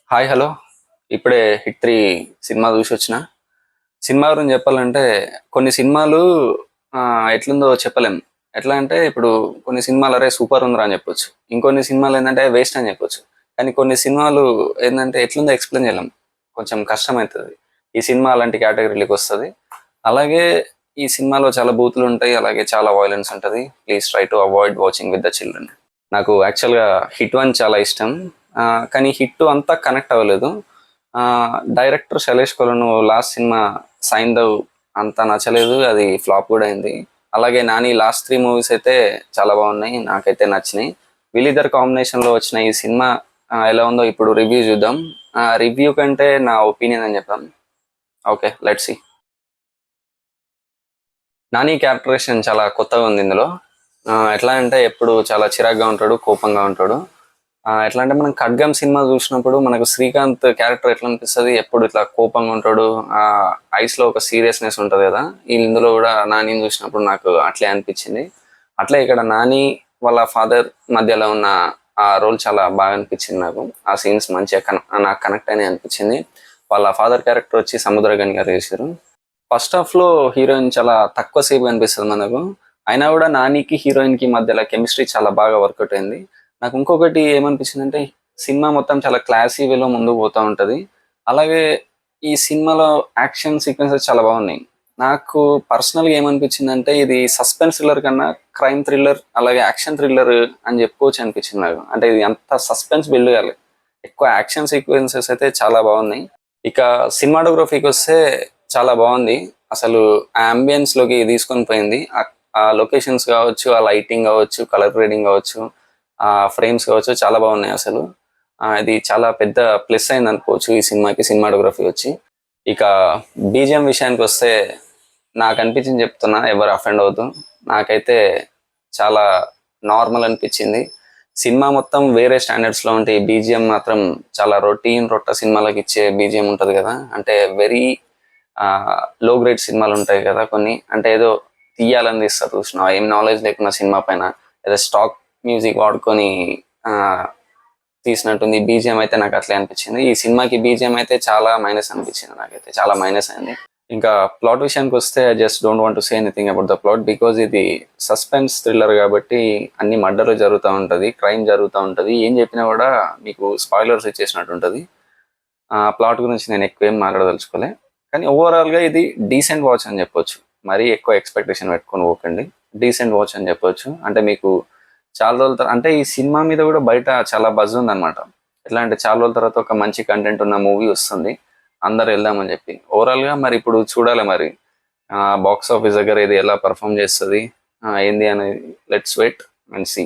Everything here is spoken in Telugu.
Hi hello. ఇప్పుడే హిట్ 3 సినిమా చూసొచ్చిన. సినిమా గురించి చెప్పాలంటే కొన్ని సినిమాలు ఎట్లుందో చెప్పలేం. ఎట్లా అంటే ఇప్పుడు కొన్ని సినిమాలు అరే సూపర్ ఉందిరా అని చెప్పొచ్చు. ఇంకొన్ని సినిమాలు ఏందంటే వేస్ట్ అని చెప్పొచ్చు. కానీ కొన్ని సినిమాలు ఏందంటే ఎట్లుందో ఎక్స్‌ప్లెయిన్ చేయలేం. కొంచెం కష్టమైతది. ఈ సినిమా అలాంటి కేటగిరీలోకి వస్తది. అలాగే ఈ సినిమాలో చాలా బూతులుంటాయి. అలాగే చాలా వయలెన్స్ ఉంటది. Please try to avoid watching with the children. నాకు యాక్చువల్‌గా 'హిట్ 1' చాలా ఇష్టం. కానీ 'హిట్ 2' అంతా కనెక్ట్ అవ్వలేదు. డైరెక్టర్ శైలేష్ కొలను లాస్ట్ సినిమా 'సైంధవ్' అంత నచ్చలేదు. అది ఫ్లాప్ కూడా అయింది. అలాగే నాని లాస్ట్ 3 మూవీస్ అయితే చాలా బాగున్నాయి. నాకైతే నచ్చినాయి. వీళ్ళిద్దరు కాంబినేషన్‌లో వచ్చిన ఈ సినిమా ఎలా ఉందో ఇప్పుడు రివ్యూ చూద్దాం. రివ్యూ కంటే నా ఒపీనియన్ అని చెప్దాం. Okay, let's see. Nani characterisation చాలా కొత్తగా ఉంది ఇందులో. ఎట్లా అంటే ఎప్పుడు చాలా చిరాగ్గా ఉంటాడు, కోపంగా ఉంటాడు. ఎట్లా అంటే మనం 'ఖడ్గం' సినిమా చూసినప్పుడు మనకు శ్రీకాంత్ క్యారెక్టర్ ఎట్లా అనిపిస్తుంది, ఎప్పుడు ఇట్లా కోపంగా ఉంటాడు, ఆ ఐస్లో ఒక సీరియస్నెస్ ఉంటుంది కదా. ఇందులో కూడా నానిని చూసినప్పుడు నాకు అట్లే అనిపించింది. అట్లే ఇక్కడ నాని వాళ్ళ ఫాదర్ మధ్యలో ఉన్న ఆ రోల్ చాలా బాగా అనిపించింది నాకు. ఆ సీన్స్ మంచిగా నాకు కనెక్ట్ అని అనిపించింది. వాళ్ళ ఫాదర్ క్యారెక్టర్ వచ్చి సముద్రగని గారు చేశారు. ఫస్ట్ హాఫ్ లో హీరోయిన్ చాలా తక్కువ సేపు కనిపిస్తుంది మనకు. అయినా కూడా నానికి హీరోయిన్ కి మధ్యలో కెమిస్ట్రీ చాలా బాగా వర్కౌట్ అయింది. నాకు ఇంకొకటి ఏమనిపించింది అంటే సినిమా మొత్తం చాలా క్లాసీ వేలో ముందుకు పోతా ఉంటది. అలాగే ఈ సినిమాలో యాక్షన్ సీక్వెన్సెస్ చాలా బాగున్నాయి. నాకు పర్సనల్గా ఏమనిపించింది అంటే ఇది సస్పెన్స్ థ్రిల్లర్ కన్నా క్రైమ్ థ్రిల్లర్ అలాగే యాక్షన్ థ్రిల్లర్ అని చెప్పుకోవచ్చు అనిపించింది నాకు. అంటే ఇది అంత సస్పెన్స్ బిల్డ్ కాలేదు, ఎక్కువ యాక్షన్ సీక్వెన్సెస్ అయితే చాలా బాగున్నాయి. ఇక సినిమాటోగ్రఫీకి వస్తే చాలా బాగుంది. అసలు ఆ అంబియన్స్ లోకి తీసుకొని పోయింది. ఆ లొకేషన్స్ కావచ్చు, ఆ లైటింగ్ కావచ్చు, కలర్ గ్రేడింగ్ కావచ్చు, ఆ ఫ్రేమ్స్ కావచ్చు, చాలా బాగున్నాయి అసలు. ఇది చాలా పెద్ద ప్లస్ అయింది అనుకోవచ్చు ఈ సినిమాకి సినిమాటోగ్రఫీ వచ్చి. ఇక బీజిఎం విషయానికి వస్తే నాకు అనిపించింది చెప్తున్నా, ఎవరు అఫెండ్ అవుతూ. నాకైతే చాలా నార్మల్ అనిపించింది. సినిమా మొత్తం వేరే స్టాండర్డ్స్లో ఉంటే ఈ బీజిఎం మాత్రం చాలా రొట్ట సినిమాలకు ఇచ్చే బీజిఎం ఉంటుంది కదా. అంటే వెరీ లో గ్రేడ్ సినిమాలు ఉంటాయి కదా కొన్ని, అంటే ఏదో తీయాలని తీస్తారు చూసిన, ఏం నాలెడ్జ్ లేకున్నా సినిమా పైన ఏదో స్టాక్ మ్యూజిక్ వాడుకొని తీసినట్టుంది. బీజిఎం అయితే నాకు అట్లే అనిపించింది. ఈ సినిమాకి బీజిఎం అయితే చాలా మైనస్ అనిపించింది, నాకైతే చాలా మైనస్ అయింది. ఇంకా ప్లాట్ విషయానికి వస్తే I just don't want to say anything about the plot because ఇది సస్పెన్స్ థ్రిల్లర్ కాబట్టి అన్ని మర్డర్లు జరుగుతూ ఉంటుంది, క్రైమ్ జరుగుతూ ఉంటుంది. ఏం చెప్పినా కూడా మీకు స్పాయిలర్స్ ఇచ్చేసినట్టు ఉంటుంది. ప్లాట్ గురించి నేను ఎక్కువ ఏం మాట్లాడదలుచుకోలే. కానీ ఓవరాల్గా ఇది డీసెంట్ వాచ్ అని చెప్పొచ్చు. మరీ ఎక్కువ ఎక్స్పెక్టేషన్ పెట్టుకొని పోకండి. డీసెంట్ వాచ్ అని చెప్పొచ్చు. అంటే మీకు చాలా రోజుల తర్వాత, అంటే ఈ సినిమా మీద కూడా బయట చాలా బజ్ ఉందన్నమాట. ఎట్లా అంటే చాలా రోజుల తర్వాత ఒక మంచి కంటెంట్ ఉన్న మూవీ వస్తుంది, అందరు వెళ్దామని చెప్పి. ఓవరాల్గా మరి ఇప్పుడు చూడాలి మరి బాక్స్ ఆఫీస్ దగ్గర ఇది ఎలా పర్ఫామ్ చేస్తుంది ఏంది అనేది. Let's wait and see.